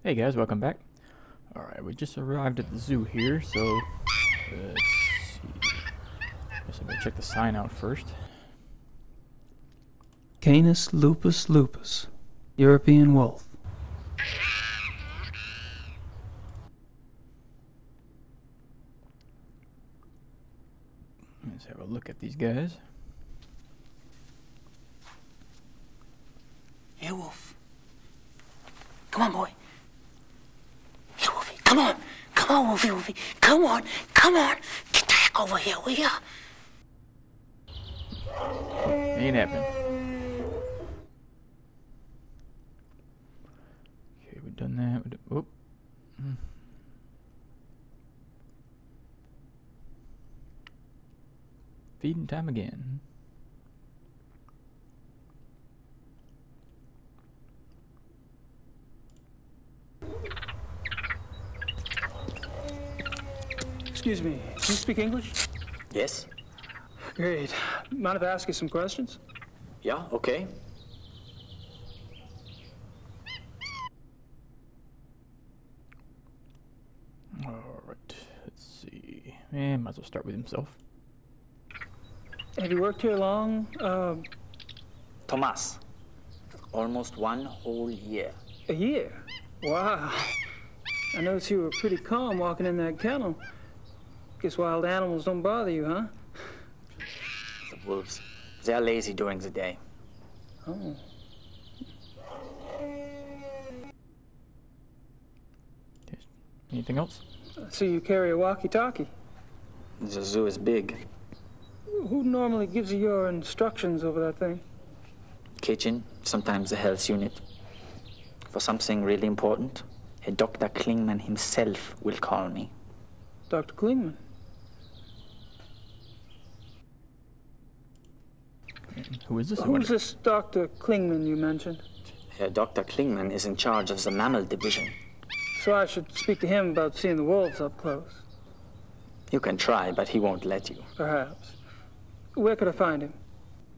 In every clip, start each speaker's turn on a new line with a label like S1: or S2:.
S1: Hey guys, welcome back. Alright, we just arrived at the zoo here, so let's see. Guess I'm gonna check the sign out first.
S2: Canis lupus lupus, European wolf.
S1: Let's have a look at these guys.
S3: Here, Wolf. Come on, boy. Here, Wolfie. Come on. Come on, Wolfie, Wolfie. Come on. Come on. Get the heck over here, will ya?
S1: Ain't happening. Okay, we've done that. Whoop. Feeding time again.
S2: Excuse me, do you speak English?
S3: Yes?
S2: Great. Mind if I ask you some questions?
S3: Yeah, okay.
S1: Alright, let's see. Might as well start with himself.
S2: Have you worked here long?
S3: Thomas. Almost 1 whole year.
S2: A year? Wow. I noticed you were pretty calm walking in that kennel. Guess wild animals don't bother you, huh?
S3: The wolves. They're lazy during the day.
S2: Oh.
S1: Anything else?
S2: So you carry a walkie-talkie.
S3: The zoo is big.
S2: Who normally gives you your instructions over that thing?
S3: Kitchen, sometimes the health unit. For something really important, Dr. Klingman himself will call me.
S2: Dr. Klingman.
S1: Who is this?
S2: Who's this Dr. Klingman you mentioned?
S3: Dr. Klingman is in charge of the mammal division.
S2: So I should speak to him about seeing the wolves up close.
S3: You can try, but he won't let you.
S2: Perhaps. Where could I find him?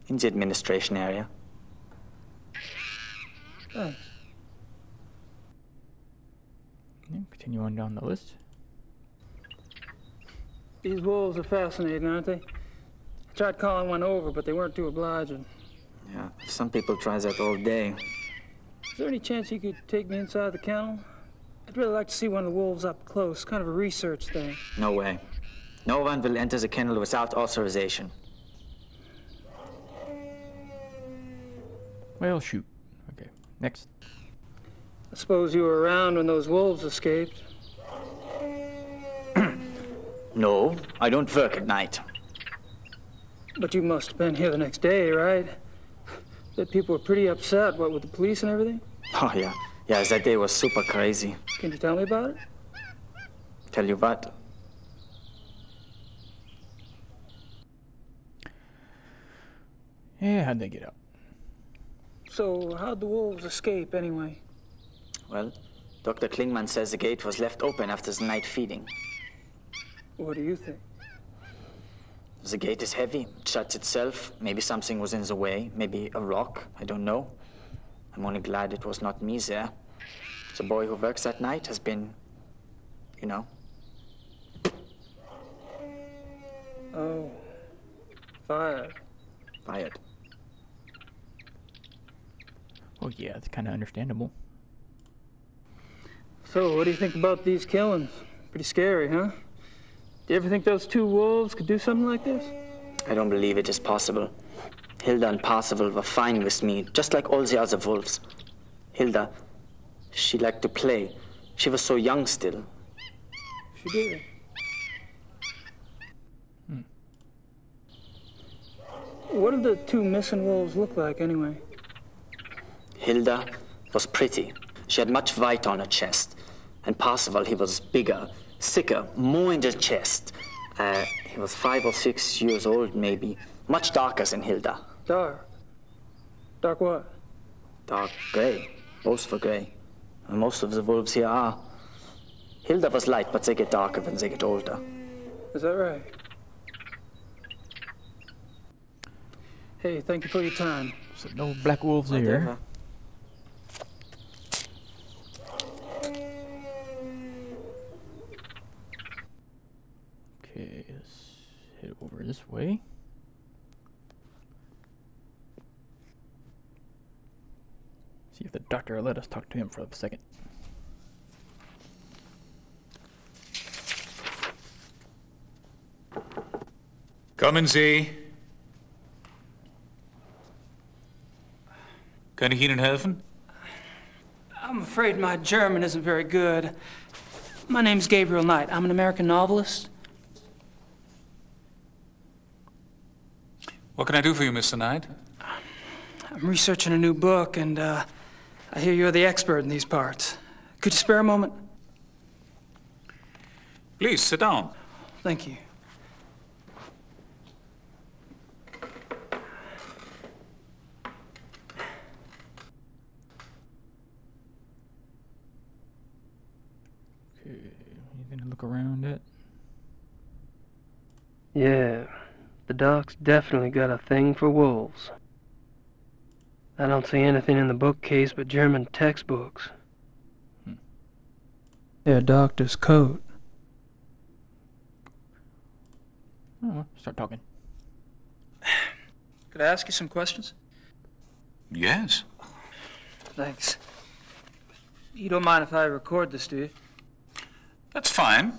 S3: In the administration area.
S2: Thanks.
S1: Continue on down the list.
S2: These wolves are fascinating, aren't they? I tried calling one over, but they weren't too obliging.
S3: Yeah, some people try that all day.
S2: Is there any chance you could take me inside the kennel? I'd really like to see one of the wolves up close, kind of a research thing.
S3: No way. No one will enter the kennel without authorization.
S1: Well, shoot. Okay, next.
S2: I suppose you were around when those wolves escaped.
S3: No, I don't work at night.
S2: But you must have been here the next day, right? That people were pretty upset, what, with the police and everything?
S3: Oh, yeah. Yeah, that day was super crazy.
S2: Can you tell me about it?
S3: Tell you what?
S1: Yeah, how'd they get out?
S2: So, how'd the wolves escape, anyway?
S3: Well, Dr. Klingman says the gate was left open after the night feeding.
S2: What do you think?
S3: The gate is heavy. It shuts itself. Maybe something was in the way. Maybe a rock. I don't know. I'm only glad it was not me there. The boy who works that night has been, you know.
S2: Oh. Fired.
S3: Fired.
S1: Well, yeah, it's kind of understandable.
S2: So, what do you think about these killings? Pretty scary, huh? Do you ever think those two wolves could do something like this?
S3: I don't believe it is possible. Hilda and Parzival were fine with me, just like all the other wolves. Hilda, she liked to play. She was so young still.
S2: She did. What did the two missing wolves look like, anyway?
S3: Hilda was pretty. She had much white on her chest. And Parzival, he was bigger, thicker, more in the chest. He was 5 or 6 years old, maybe. Much darker than Hilda.
S2: Dark. Dark what?
S3: Dark gray. Both were gray. And most of the wolves here are. Hilda was light, but they get darker when they get older.
S2: Is that right? Hey, thank you for your time.
S1: So no black wolves here.
S3: Whatever.
S1: this way. See if the doctor will let us talk to him for a second.
S4: Come and see. Kann ich Ihnen helfen?
S2: I'm afraid my German isn't very good. My name's Gabriel Knight. I'm an American novelist.
S4: What can I do for you, Mr. Knight?
S2: I'm researching a new book, and I hear you're the expert in these parts. Could you spare a moment?
S4: Please, sit down.
S2: Thank you.
S1: Okay, anything to look around at?
S5: Yeah, the doc's definitely got a thing for wolves. I don't see anything in the bookcase but German textbooks.
S2: Yeah, doctor's coat.
S1: Oh, start talking.
S2: Could I ask you some questions?
S4: Yes.
S2: Thanks. You don't mind if I record this, do you?
S4: That's fine.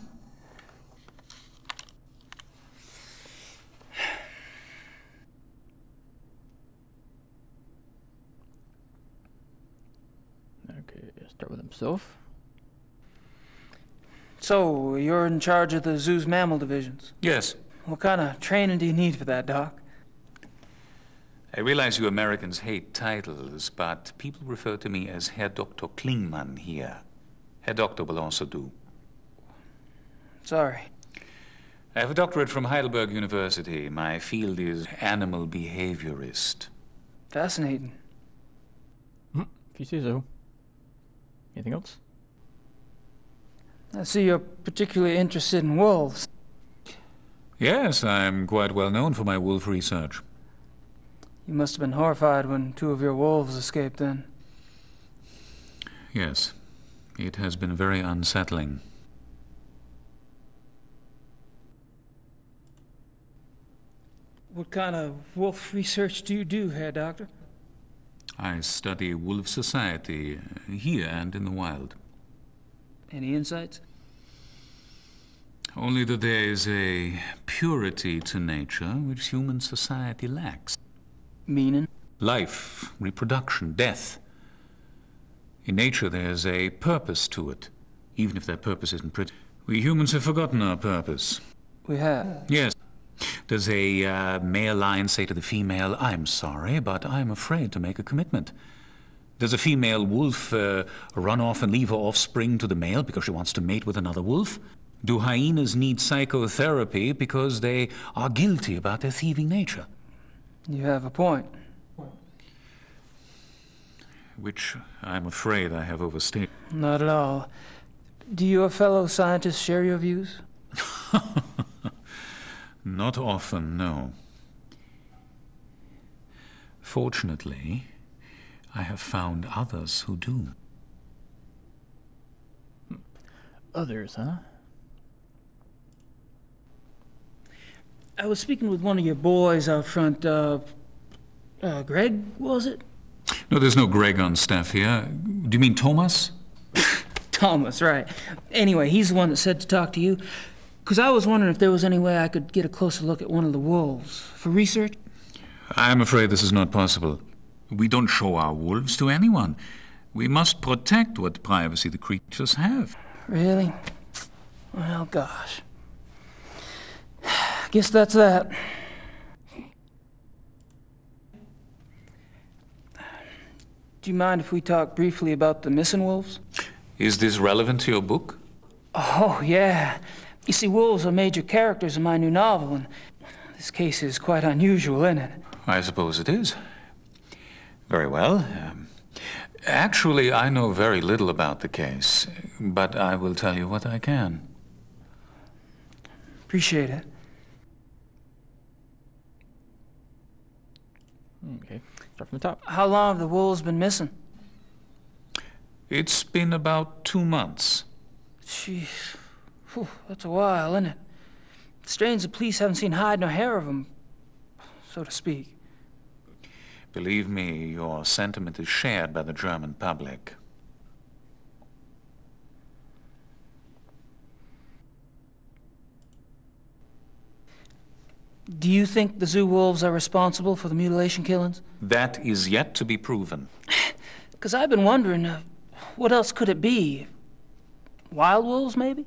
S1: Okay, start with himself.
S2: So, you're in charge of the zoo's mammal divisions.
S4: Yes.
S2: What kind of training do you need for that, Doc?
S4: I realize you Americans hate titles, but people refer to me as Herr Dr. Klingmann here. Herr Doctor will also do.
S2: Sorry.
S4: I have a doctorate from Heidelberg University. My field is animal behaviorist.
S2: Fascinating.
S1: If you say so. Anything else?
S2: I see you're particularly interested in wolves.
S4: Yes, I'm quite well known for my wolf research.
S2: You must have been horrified when 2 of your wolves escaped then.
S4: Yes, it has been very unsettling.
S2: What kind of wolf research do you do, Herr Doctor?
S4: I study wolf society here and in the wild.
S2: Any insights?
S4: Only that there is a purity to nature which human society lacks.
S2: Meaning?
S4: Life, reproduction, death. In nature there's a purpose to it, even if that purpose isn't pretty. We humans have forgotten our purpose.
S2: We have.
S4: Yes. Does a male lion say to the female, "I'm sorry, but I'm afraid to make a commitment"? Does a female wolf run off and leave her offspring to the male because she wants to mate with another wolf? Do hyenas need psychotherapy because they are guilty about their thieving nature?
S2: You have a point.
S4: Which I'm afraid I have overstated.
S2: Not at all. Do your fellow scientists share your views?
S4: Not often, no. Fortunately, I have found others who do.
S1: Others, huh?
S2: I was speaking with one of your boys out front, Greg, was it?
S4: No, there's no Greg on staff here. Do you mean Thomas?
S2: Thomas, right. Anyway, he's the one that said to talk to you. Because I was wondering if there was any way I could get a closer look at one of the wolves for research.
S4: I'm afraid this is not possible. We don't show our wolves to anyone. We must protect what privacy the creatures have.
S2: Really? Well, gosh. Guess that's that. Do you mind if we talk briefly about the missing wolves?
S4: Is this relevant to your book?
S2: Oh, yeah. You see, wolves are major characters in my new novel, and this case is quite unusual, isn't it?
S4: I suppose it is. Very well. Actually, I know very little about the case, but I will tell you what I can.
S2: Appreciate it.
S1: Okay, start from the top.
S2: How long have the wolves been missing?
S4: It's been about 2 months.
S2: Jeez. Whew, that's a while, isn't it? Strange the police haven't seen hide nor hair of him, so to speak.
S4: Believe me, your sentiment is shared by the German public.
S2: Do you think the zoo wolves are responsible for the mutilation killings?
S4: That is yet to be proven.
S2: Because I've been wondering, what else could it be? Wild wolves, maybe?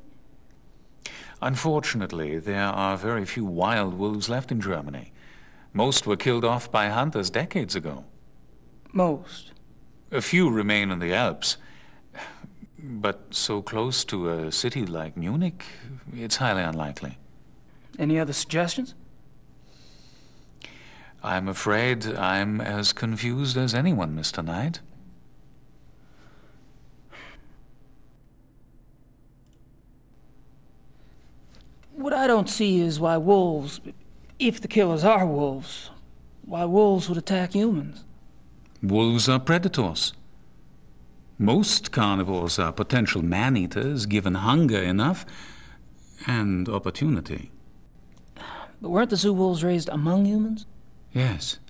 S4: Unfortunately, there are very few wild wolves left in Germany. Most were killed off by hunters decades ago.
S2: Most.
S4: A few remain in the Alps. But so close to a city like Munich, it's highly unlikely.
S2: Any other suggestions?
S4: I'm afraid I'm as confused as anyone, Mr. Knight.
S2: What I don't see is why wolves, if the killers are wolves, why wolves would attack humans.
S4: Wolves are predators. Most carnivores are potential man-eaters, given hunger enough and opportunity.
S2: But weren't the zoo wolves raised among humans?
S4: Yes.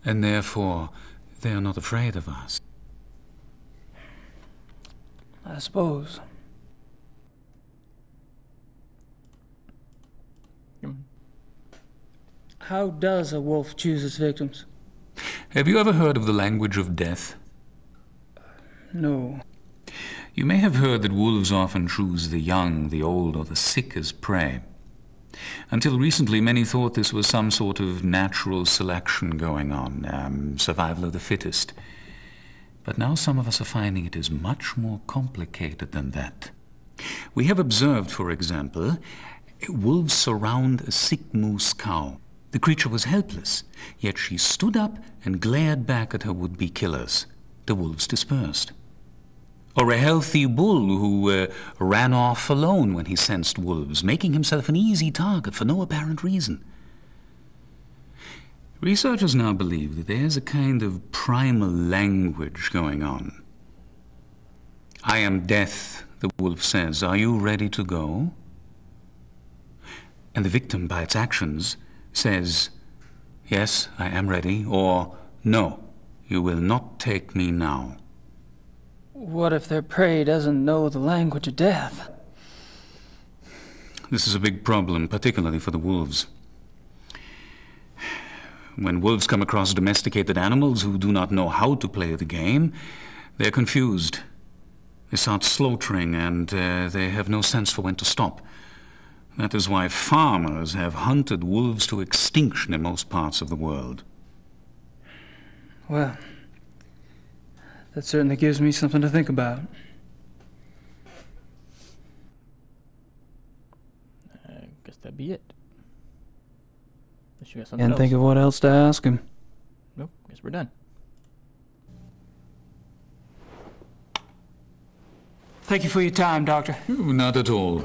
S4: And therefore, they are not afraid of us.
S2: I suppose. How does a wolf choose its victims?
S4: Have you ever heard of the language of death?
S2: No.
S4: You may have heard that wolves often choose the young, the old, or the sick as prey. Until recently, many thought this was some sort of natural selection going on, survival of the fittest. But now some of us are finding it is much more complicated than that. We have observed, for example, wolves surround a sick moose cow. The creature was helpless, yet she stood up and glared back at her would-be killers. The wolves dispersed. Or a healthy bull who ran off alone when he sensed wolves, making himself an easy target for no apparent reason. Researchers now believe that there's a kind of primal language going on. "I am death," the wolf says. "Are you ready to go?" And the victim, by its actions, says, "Yes, I am ready," or "No, you will not take me now."
S2: What if their prey doesn't know the language of death?
S4: This is a big problem, particularly for the wolves. When wolves come across domesticated animals who do not know how to play the game, they're confused. They start slaughtering, and they have no sense for when to stop. That is why farmers have hunted wolves to extinction in most parts of the world.
S2: Well, that certainly gives me something to think about.
S1: I guess that'd be it. Unless you got something
S2: Can't
S1: else.
S2: think of what else to ask him.
S1: Nope, guess we're done.
S2: Thank you for your time, Doctor.
S4: Not at all.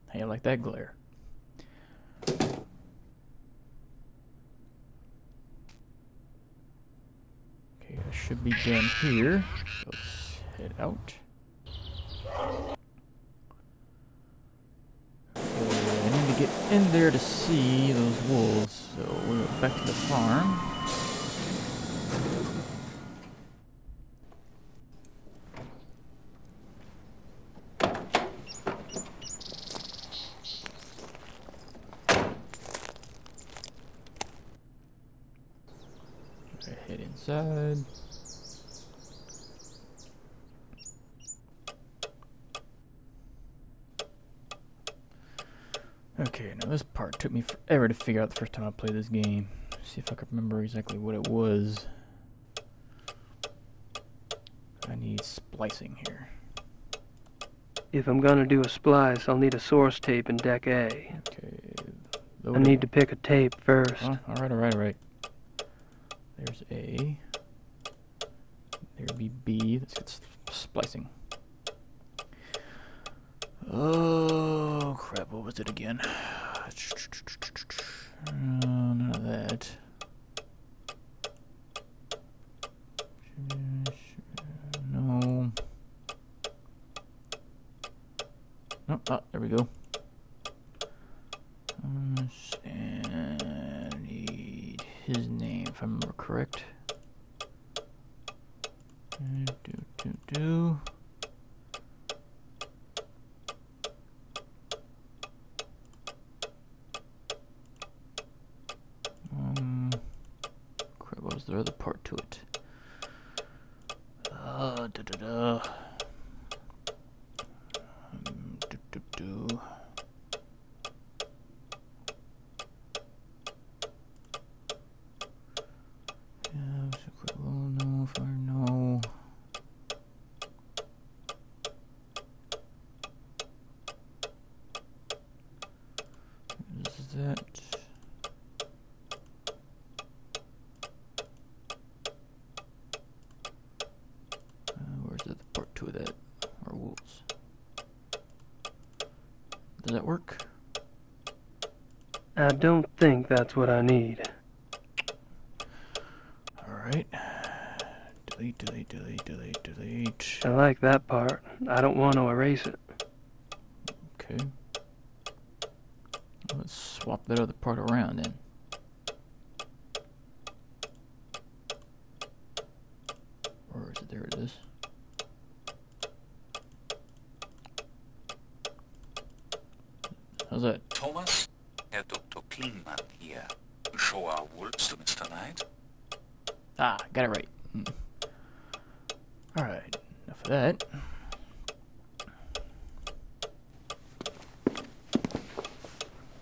S1: How you like that glare? Okay, I should be done here. So let's head out. Okay, I need to get in there to see those wolves. So we'll go back to the farm. Head inside. Okay, now this part took me forever to figure out the first time I played this game. See if I can remember exactly what it was. I need splicing here.
S5: If I'm gonna do a splice, I'll need a source tape in deck A.
S1: Okay.
S5: I need to pick a tape first.
S1: Oh, alright. There's A. There'd be B. Let's get splicing. Oh, crap. What was it again? None of that. No. There we go. And need his name, if I remember correct. Crap, what was the other part to it? Where's the part two of that? Or wolves? Does that work?
S5: I don't think that's what I need.
S1: Alright. Delete, delete, delete, delete, delete.
S5: I like that part. I don't want to erase it.
S1: Okay. Let's swap that other part around then. Or is it? There it is. How's that?
S4: Thomas, Herr Dr. Klingmann here. Show our wolves to Mr. Knight.
S1: Ah, got it right. Alright, enough of that.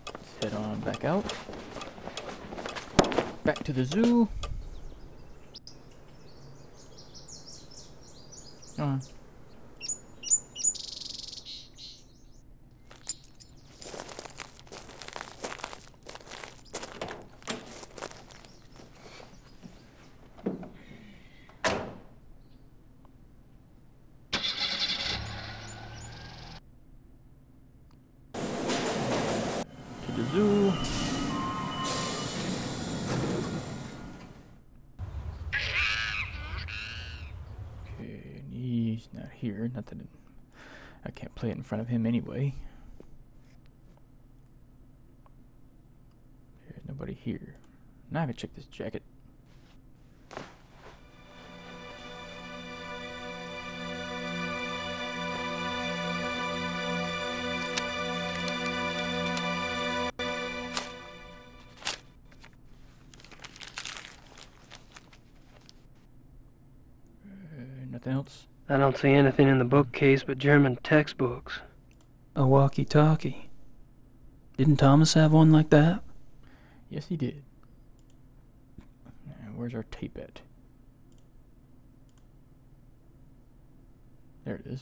S1: Let's head on back out. Back to the zoo. Come on. The zoo. Okay, and he's not here. Not that I can't play it in front of him anyway. There's nobody here. Now I can check this jacket. Nothing else?
S5: I don't see anything in the bookcase but German textbooks.
S2: A walkie-talkie. Didn't Thomas have one like that?
S1: Yes, he did. Where's our tape at? There it is.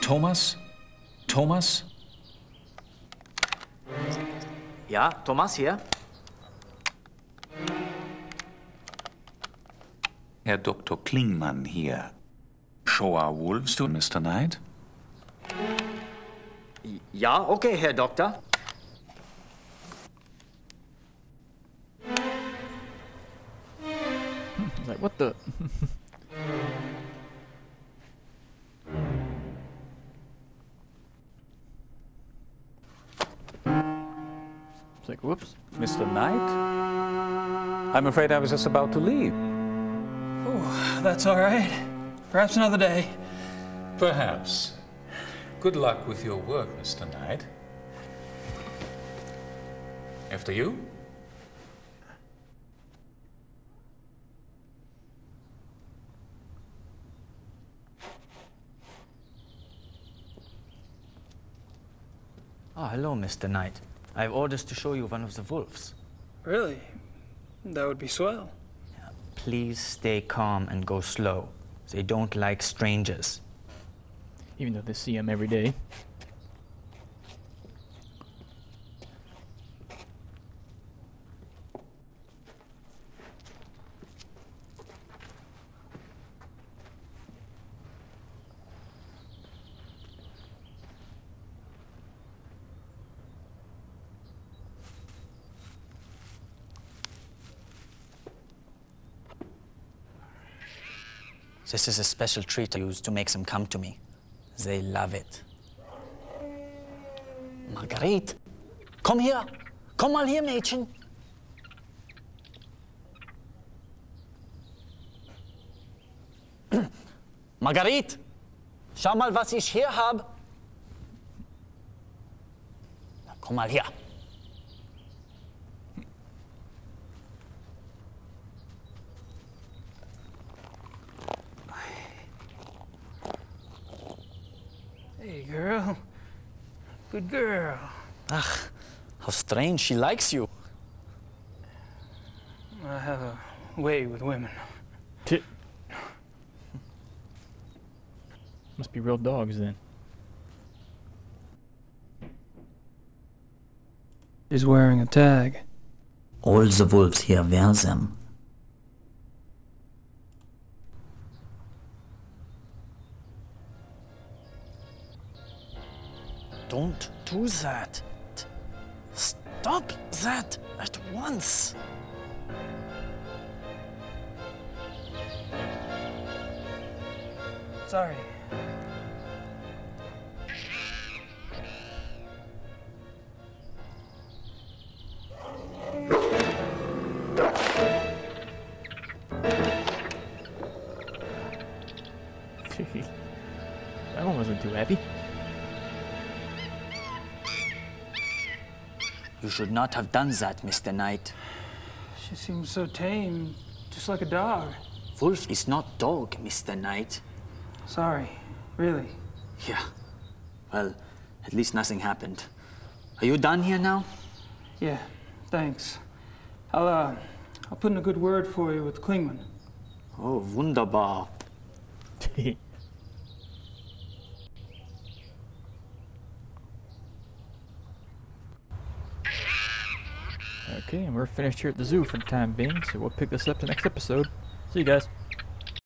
S4: Thomas? Thomas?
S3: Ja, Thomas hier.
S4: Herr Dr. Klingmann here. Show our wolves to Mr. Knight.
S3: Ja, okay, Herr Doktor.
S1: Like, what the? It's like, whoops.
S4: Mr. Knight? I'm afraid I was just about to leave.
S2: Oh, that's all right. Perhaps another day.
S4: Perhaps. Good luck with your work, Mr. Knight. After you?
S6: Ah, hello, Mr. Knight. I have orders to show you one of the wolves.
S2: Really? That would be swell.
S6: Please stay calm and go slow. They don't like strangers.
S1: Even though they see him every day.
S3: This is a special treat I use to make them come to me. They love it. Marguerite, komm hier. Komm mal hier, Mädchen. Marguerite, schau mal, was ich hier habe. Komm mal her.
S2: Hey, girl. Good girl.
S3: Ach, how strange, she likes you.
S2: I have a way with women.
S1: Must be real dogs then.
S5: She's wearing a tag.
S3: All the wolves here wear them. Don't do that. Stop that at once.
S2: Sorry.
S1: That one wasn't too happy.
S3: You should not have done that, Mr. Knight.
S2: She seems so tame, just like a dog.
S3: Wolf is not dog, Mr. Knight.
S2: Sorry, really.
S3: Yeah. Well, at least nothing happened. Are you done here now?
S2: Yeah, thanks. I'll put in a good word for you with Klingman.
S3: Oh, wunderbar.
S1: Okay, and we're finished here at the zoo for the time being, so we'll pick this up the next episode. See you guys.